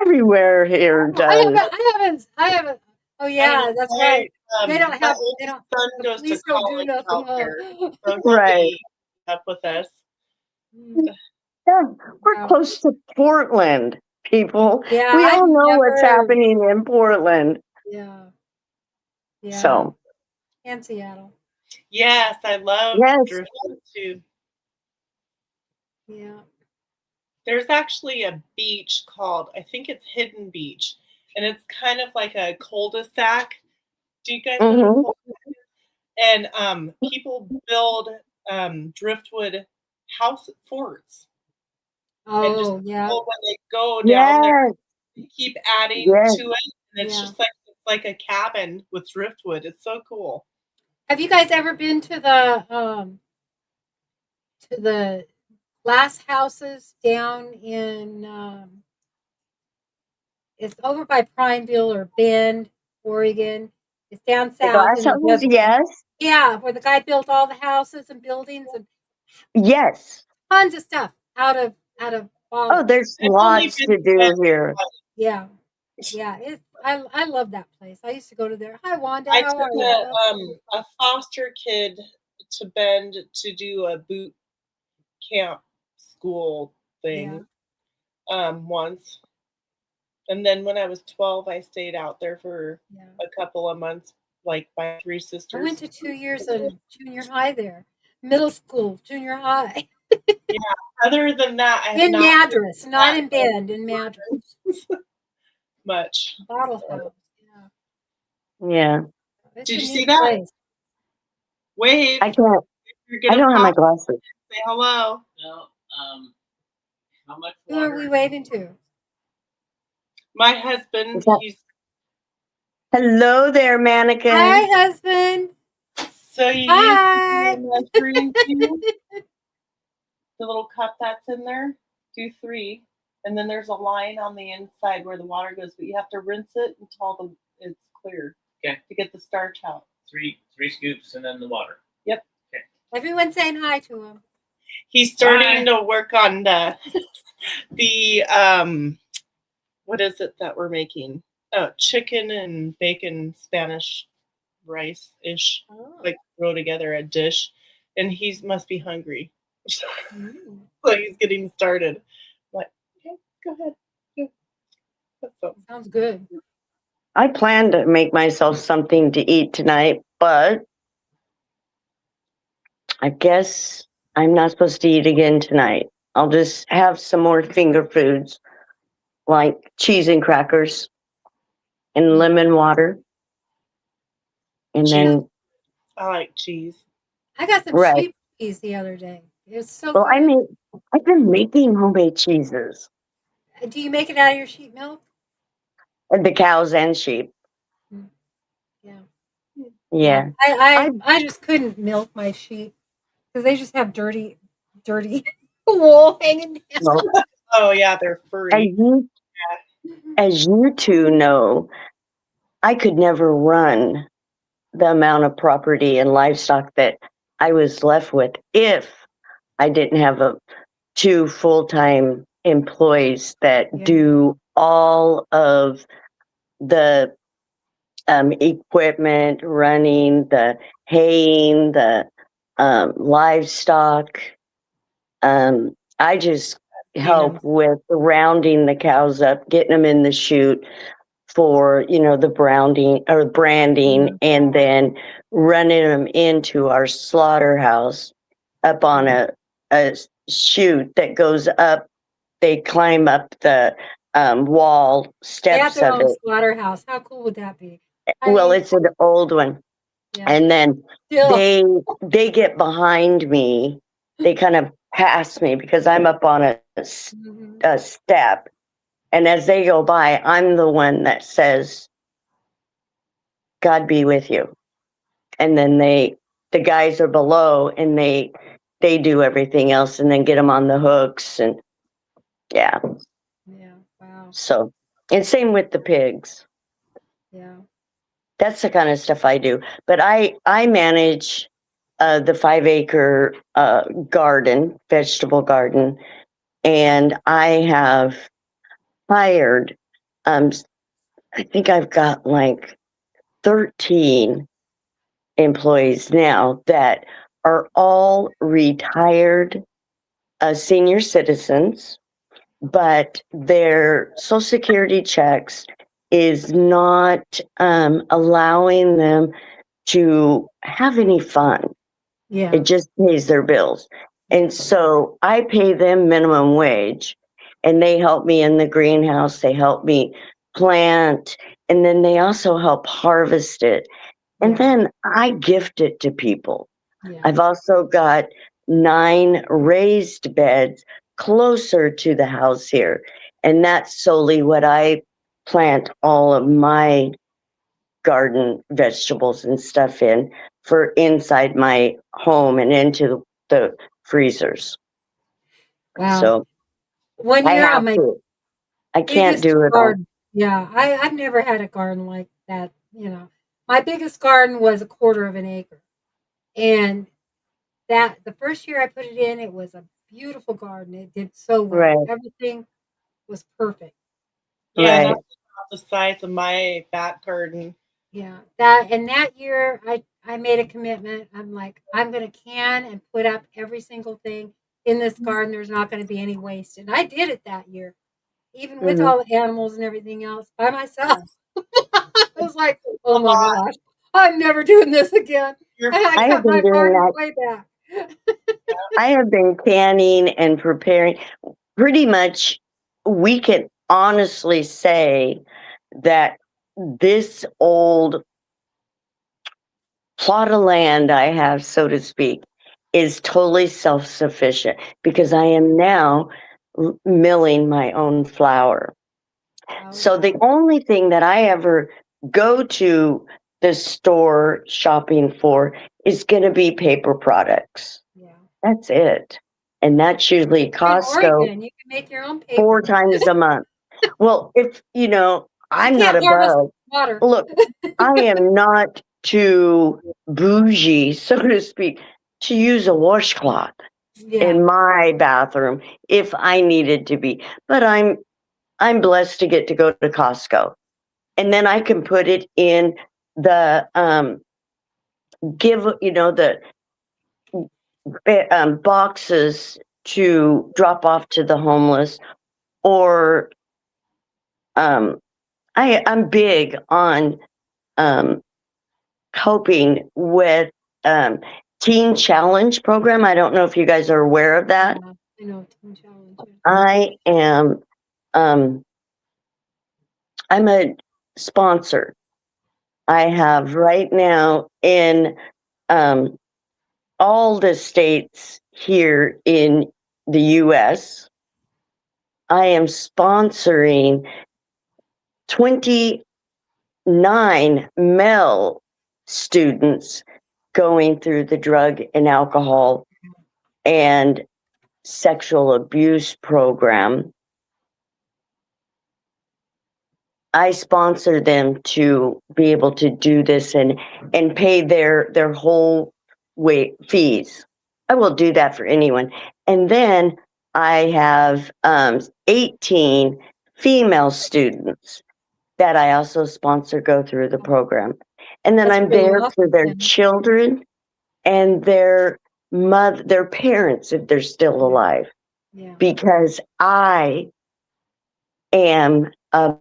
Everywhere here does. I haven't. Oh yeah, that's right. They don't have. My They don't. son The goes to police don't do college nothing. out Huh? there, so he'll Right. be up with us. Yeah, we're Wow. close to Portland, people. Yeah, We I've all know what's never- happening in Portland. Yeah. Yeah. So, And Seattle. Yes, I love Yes. Driftwood too. Yeah. There's actually a beach called, I think it's Hidden Beach, and it's kind of like a cul-de-sac. Do you guys know what a Mhm. cul-de-sac is? And people build driftwood house forts. And just Oh yeah. people, when they go down there, yes, they keep adding Yes. to it, and it's Yeah. just like a cabin with driftwood. It's so cool. Have you guys ever been to the glass houses down in it's over by Prineville or Bend, Oregon? It's down the south. glass in the houses, desert. yes, Yeah, where the guy built all the houses and buildings and yes. tons of stuff out of Oh, bottles. there's I've only lots been to to do Bend here. Yeah. Yeah, I love that place. I used to go to there. Hi Wanda, I how took are you? a foster kid to Bend to do a boot camp school thing once. And then when I was 12, I stayed out there for Yeah. a couple of months, like my three I sisters. went to 2 years of junior high there. Middle school, junior high. Other than that, I have In not Madras, not in Bend, in Madras. much. Bottle house. Yeah. Yeah, It's Did a you neat see that? place. Wave. I can't. You're I gonna don't have my pop, glasses. say hello. No, how much Who are water? we waving to? My husband, Is that- he's Hello there, mannequin. Hi, husband. so you Hi. use the measuring tube, the little cup that's in there. Do 3, and then there's a line on the inside where the water goes, but you have to rinse it until it's clear. Okay. To get the starch out. Three scoops and then the water. Everyone's saying hi to him. He's starting to work on the what is it that we're making? Oh, chicken and bacon Spanish rice ish. Oh. Like throw together a dish, and he must be hungry. Mm. So he's getting started. Like, okay, go ahead. Yeah. So, Sounds good. I plan to make myself something to eat tonight, but I guess I'm not supposed to eat again tonight. I'll just have some more finger foods like cheese and crackers and lemon water. And then, I like cheese. I got some Right. sheep cheese the other day. It's so well, good. I've been making homemade cheeses. Do you make it out of your sheep milk? And the cows and sheep. Yeah. Yeah. I just couldn't milk my sheep because they just have dirty wool hanging down. Well, Oh yeah, they're as furry. as you two know, I could never run the amount of property and livestock that I was left with if I didn't have 2 full-time employees that Yeah. do all of the equipment, running, the haying, the livestock. I just help with rounding the cows up, getting them in the chute for, the branding, and then running them into our slaughterhouse up on a chute that goes up. They climb up the wall They have steps their of own it. slaughterhouse. How cool would that be? I Well, mean, it's an old one. yeah. And then Still, they get behind me. They kind of pass me because I'm up on a Mhm. step. And as they go by, I'm the one that says, God be with you. And then the guys are below and they do everything else and then get them on the hooks. And yeah. Yeah. Wow. So, and same with the pigs. Yeah. That's the kind of stuff I do. But I manage the 5-acre garden, vegetable garden, and I have hired. I think I've got like 13 employees now that are all retired senior citizens, but their Social Security checks is not allowing them to have any fun. Yeah. It just pays their bills. And so I pay them minimum wage, and they help me in the greenhouse. They help me plant, and then they also help harvest it. And Yeah. then I gift it to people. Yeah. I've also got 9 raised beds closer to the house here. And that's solely what I plant all of my garden vegetables and stuff in for inside my home and into the freezers. Wow. So One I year have on my to. I can't biggest do it all. garden. Yeah, I've never had a garden like that. My biggest garden was a quarter of an acre, and that the first year I put it in, it was a beautiful garden. It did so well. Right. Everything was perfect. Yeah, Right. that's about the size of my back garden. Yeah, that year I made a commitment. I'm like, I'm gonna can and put up every single thing in this garden. There's not gonna be any waste. And I did it that year, even with Mhm. all the animals and everything else by myself. I was like, oh A my lot. gosh, I'm never doing this again. You're And I I have kept my been doing garden that. way back. I have been canning and preparing. Pretty much, we can honestly say that this old plot of land I have, so to speak, is totally self sufficient because I am now milling my own flour. So the only thing that I ever go to the store shopping for is going to be paper products. Yeah. That's it. And that's usually In Costco Oregon, you can make your own 4 paper. times a month. Well, if You I'm not can't harvest above. water. Look, I am not too bougie, so to speak, to use a washcloth Yeah. in my bathroom if I needed to be. But I'm blessed to get to go to Costco. And then I can put it in the the boxes to drop off to the homeless, or I'm big on helping with Teen Challenge program. I don't know if you guys are aware of that. Yeah, I know, Teen Challenge. I am I'm a sponsor. I have right now in all the states here in the US, I am sponsoring 29 male students going through the drug and alcohol and sexual abuse program. I sponsor them to be able to do this and pay their whole fees. I will do that for anyone. And then I have 18 female students that I also sponsor go through the program. And then That's I'm really there for awesome, their Tim. children and their parents if they're still alive, Yeah. because I am a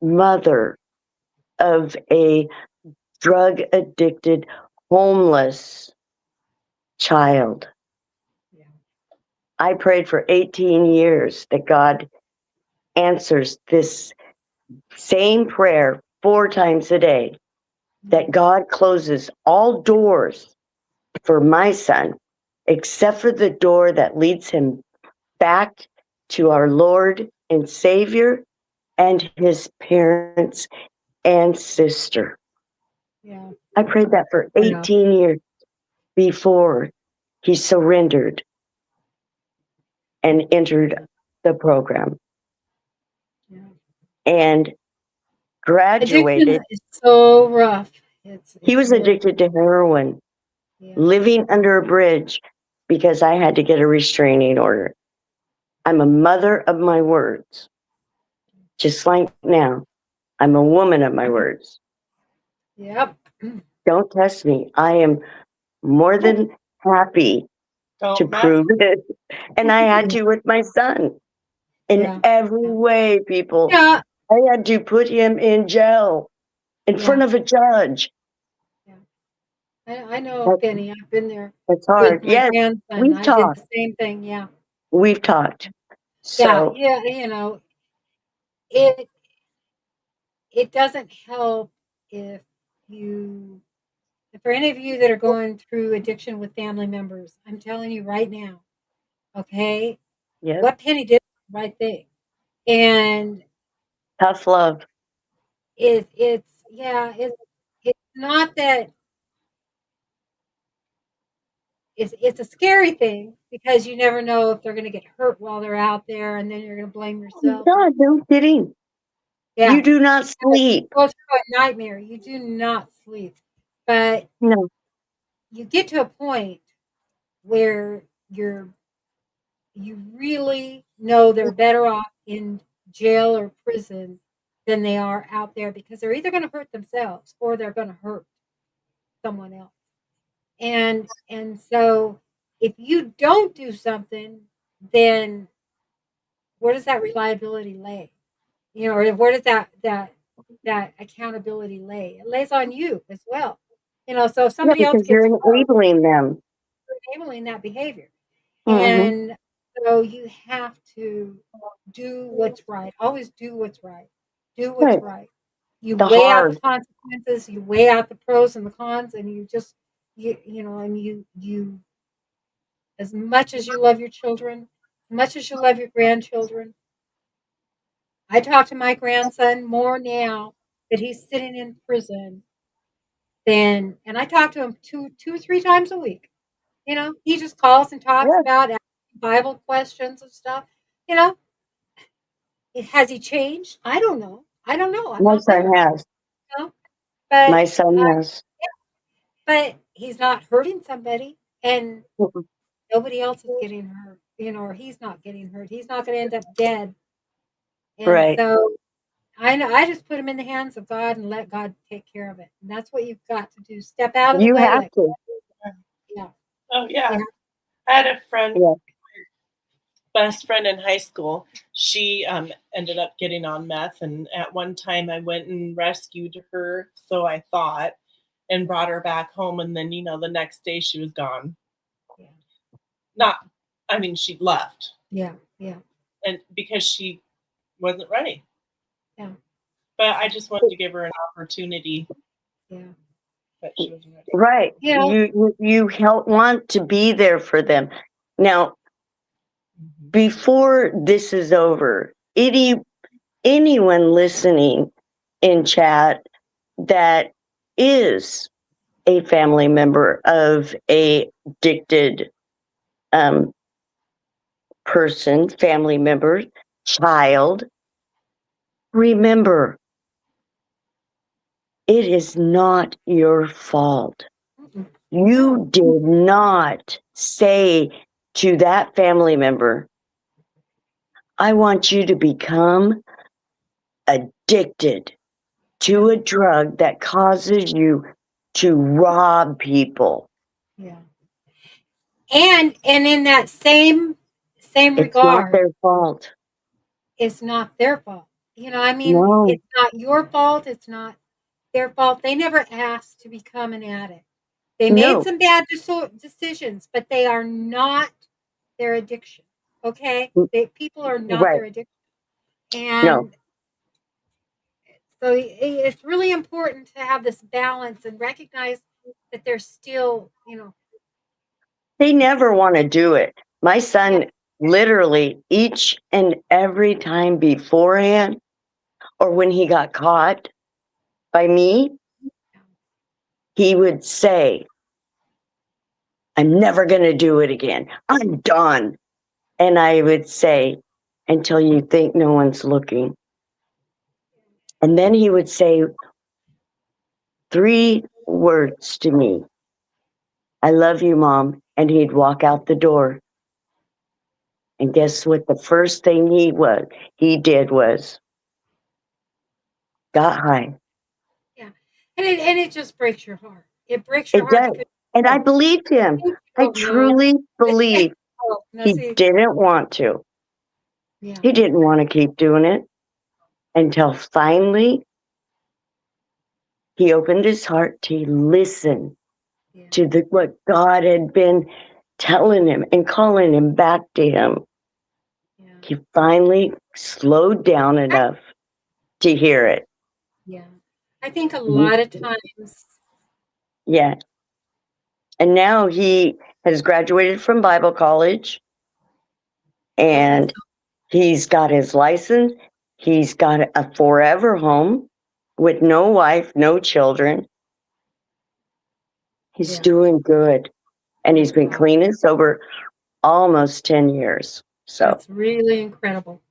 mother of a drug addicted, homeless child. Yeah. I prayed for 18 years that God answers this same prayer 4 times a day, that God closes all doors for my son, except for the door that leads him back to our Lord and Savior and his parents and sister. Yeah. I prayed that for 18 years before he surrendered and entered the program. Yeah. And Addiction graduated. is so rough. He was really- addicted to heroin, Yeah. living under a bridge because I had to get a restraining order. I'm a mother of my words. Just like now, I'm a woman of my words. Yep. Don't test me. I am more than happy to Don't mess. prove it. And I had to with my son in Yeah. every way, people. Yeah. I had to put him in jail in Yeah. front of a judge. I know, That's- Penny. I've been there It's with hard. my Yes, grandson. we've I talked. did the same thing. Yeah. We've talked. So, Yeah. It doesn't help if you, for any of you that are going through addiction with family members, I'm telling you right now, okay, yeah, what Penny did was the right thing. And tough love. it's not that it's a scary thing because you never know if they're going to get hurt while they're out there, and then you're going to blame yourself. God, no kidding. Yeah, You do not sleep. go through a nightmare. You do not sleep, but No. you get to a point where you really know they're better off in jail or prison than they are out there, because they're either going to hurt themselves or they're going to hurt someone else. And so if you don't do something, then where does that reliability lay? Or where does that accountability lay? It lays on you as well. So if Yeah, somebody else because you're gets hurt, enabling them. you're enabling that behavior. Mhm. And so you have to do what's right. Always do what's right. Do what's Right. right. You The weigh out hard. the consequences, you weigh out the pros and the cons, and you just and you as much as you love your children, as much as you love your grandchildren. I talk to my grandson more now that he's sitting in prison and I talk to him two or three times a week. He just calls and talks Yeah. about Bible questions and stuff. You know, has he changed? I don't know. I'm My not there. son has. But My son has. but he's not hurting somebody, and Mhm. nobody else is getting hurt. Or he's not getting hurt. He's not going to end up dead. And Right. so I know I just put him in the hands of God and let God take care of it. And that's what you've got to do. Step out of the You way. have to. Yeah. Oh yeah. Yeah. I had a friend, Yeah. best friend in high school. She ended up getting on meth, and at one time I went and rescued her, so I thought, and brought her back home. And then the next day she was gone. Yeah. She left, Yeah. Yeah. and because she wasn't ready. Yeah. But I just wanted to give her an opportunity, Yeah. but she wasn't ready. Right. You know- You want to be there for them. Now, before this is over, anyone listening in chat that is a family member of a addicted person, family member, child, remember, it is not your fault. Mm-mm. You did not say to that family member, I want you to become addicted to a drug that causes you to rob people. Yeah. And in that same It's not regard, their fault. it's not their fault. No. It's not your fault. It's not their fault. They never asked to become an addict. They made No. some bad decisions, but they are not their addiction. Okay? People are not Right. their addiction. And No. so it's really important to have this balance and recognize that they're still, They never want to do it. My son literally each and every time beforehand or when he got caught by me, he would say, I'm never going to do it again. I'm done. And I would say, until you think no one's looking. And then he would say 3 words to me. I love you, Mom. And he'd walk out the door. And guess what? The first thing he did was got high. Yeah. And it just breaks your heart. It breaks your It heart does. because And I believed him. you I don't know. truly believe Oh, now he see, didn't want to. yeah. He didn't want to keep doing it until finally he opened his heart to listen Yeah. to what God had been telling him and calling him back to him. Yeah. He finally slowed down enough to hear it. Yeah. I think a Mhm. lot of times. Yeah. And now he has graduated from Bible college and he's got his license. He's got a forever home with no wife, no children. He's Yeah. doing good. And he's been Wow. clean and sober almost 10 years. So, That's really incredible.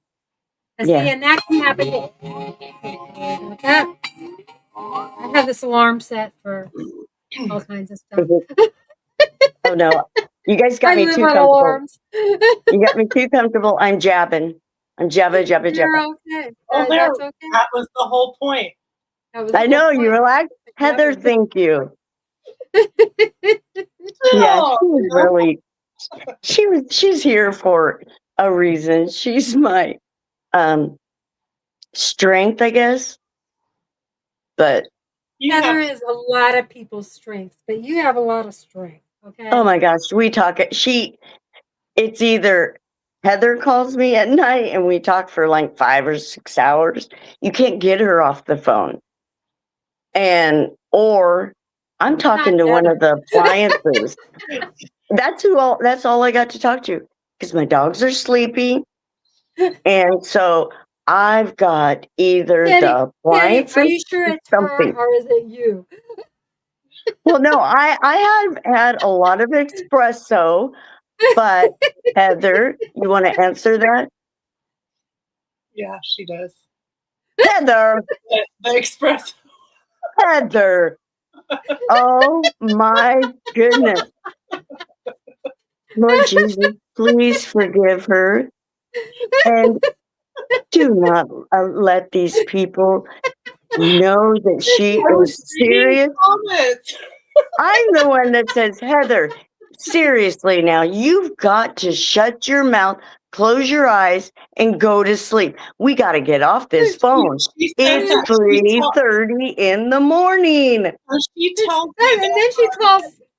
And yeah. see, and that can happen. I have this alarm set for all kinds of stuff. Oh, no. You guys got I me live too on comfortable. alarms. You got me too comfortable. I'm jabbing. I'm jabba. You're okay. Oh, there. That's okay. That was the whole point. That was the I whole know point. you were like, Heather, Jabbing. thank you. Yeah, Oh, she's really, she's here for a reason. She's my strength, I guess. But you Heather have is a lot of people's strengths, but you have a lot of strength. Okay. oh my gosh, we talk it. It's either Heather calls me at night and we talk for like 5 or 6 hours. You can't get her off the phone. Or I'm talking to one of the appliances. That's all I got to talk to because my dogs are sleeping. And so I've got either Penny, the Penny, appliances are you sure or it's her something. or is it you? Well, no, I have had a lot of espresso, but Heather, you want to answer that? yeah, she does. Heather, The express. Heather. Oh my goodness. Lord Jesus, please forgive her. And do not let these people know that she I was is reading serious. comments. I'm the one that says, Heather, seriously now, you've got to shut your mouth, close your eyes, and go to sleep. We got to get off this phone. She says It's that. 3:30 in the morning. She tells me And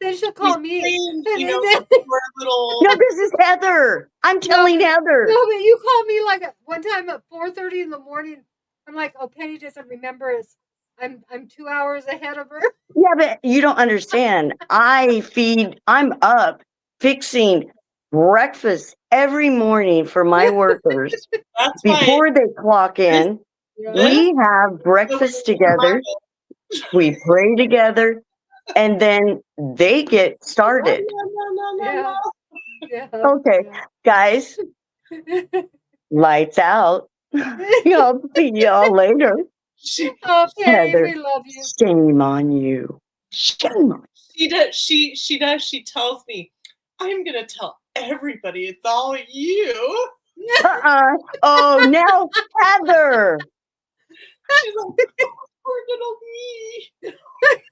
then she'll call me. saying, And you know, then- we're little. No, this is Heather. I'm telling Heather. No, but you called me like one time at 4:30 in the morning. I'm like, oh, Penny doesn't remember us. I'm 2 hours ahead of her. Yeah, but you don't understand. I'm up fixing breakfast every morning for my workers. That's why Before they clock in, we have breakfast together, we pray together, and then they get started. Yeah. Yeah. Okay, guys, lights out. I'll see y'all later. Oh, Penny, Heather, we love you. shame on you. Shame on she does. She does. She tells me, I'm gonna tell everybody it's all you. Oh, now Heather. She's like, poor little me.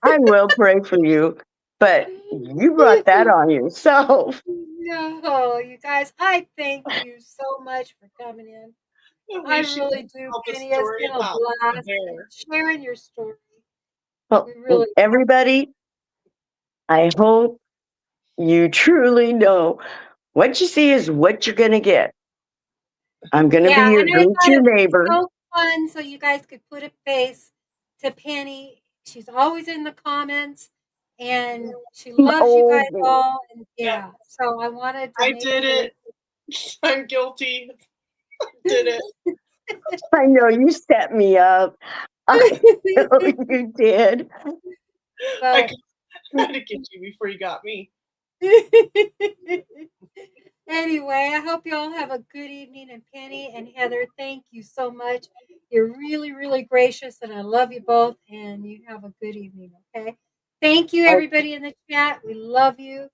I will pray for you, but you brought that on yourself. No, you guys, I thank you so much for coming in. I really do, tell the Penny. It's story been a about the blast bear. sharing your story. Well, We really- everybody, I hope you truly know what you see is what you're going to get. I'm going to be your and I thought go-to it was neighbor. so fun so you guys could put a face to Penny. She's always in the comments and she loves you guys all. And yeah, so I wanted to I make did sure- it. I'm guilty. I did it. I know you set me up. I know you did. I But had to get you before you got me. anyway, I hope you all have a good evening. And Penny and Heather, thank you so much. You're really, really gracious, and I love you both. And you have a good evening. Okay. Thank you, everybody in the chat. We love you,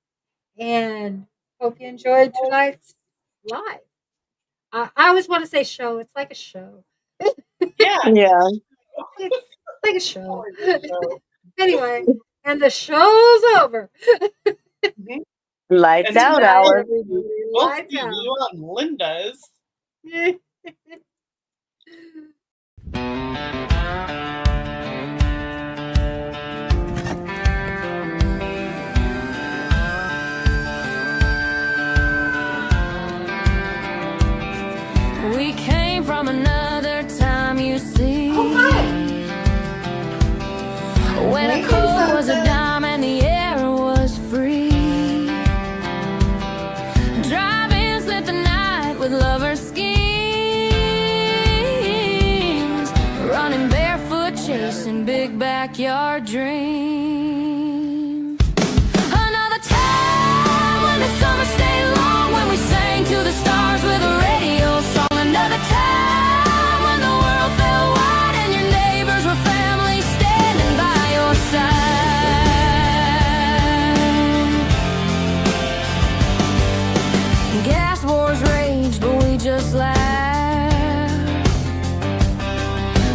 and hope you enjoyed tonight's live. I always want to say show. It's like a show. Yeah. Yeah. It's like a show. So, Anyway, and the show's over. Lights And out Good night, hour. everybody. we'll Lights see out. you on Linda's. We came from another time, you see. When a coat was a dime and the air was free. Drive-ins lit the night with lover schemes. Running barefoot, chasing big backyard dreams. Another time when the summer stayed long, when we sang to the stars with a radio song. Another time when the world felt wide and your neighbors were family standing by your side. Gas wars raged, but we just laughed.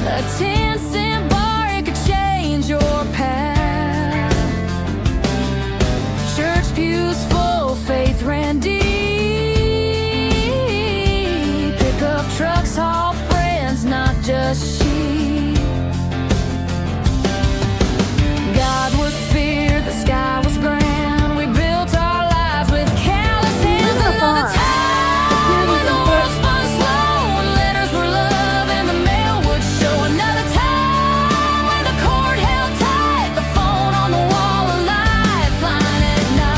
A 10-cent bar, it could change your path. Church pews full, faith ran deep. Pickup trucks haul friends, not just sheep. God was feared, the sky was grand. We built our lives with callous hands. Another time when the world spun slow, when letters were love and the mail would show. Another time when the cord held tight, the phone on the wall, a lifeline at night.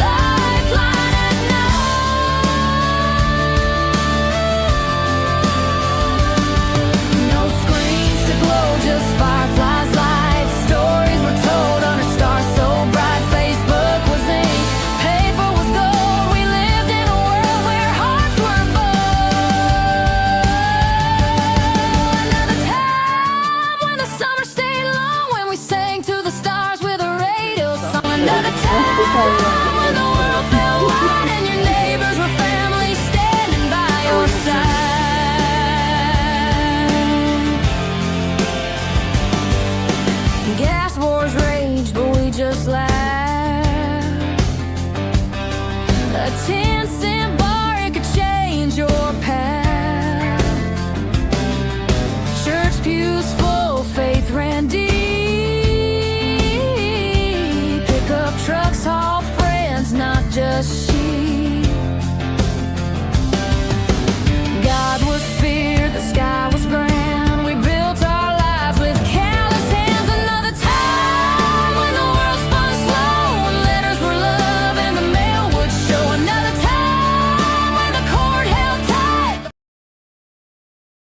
Lifeline at night. No screens to glow, just fireflies, lights. Stories were told under stars so bright. Facebook was ink, paper was gold. We lived in a world where hearts were bold. Another time when the summer stayed long, when we sang to the stars with a radio song. Another time when the world felt wide and your neighbors were family standing by your side. Gas wars raged, but we just laughed. A 10-cent bar, it could change your path. Church pews full, faith ran deep. Pickup trucks haul friends, not just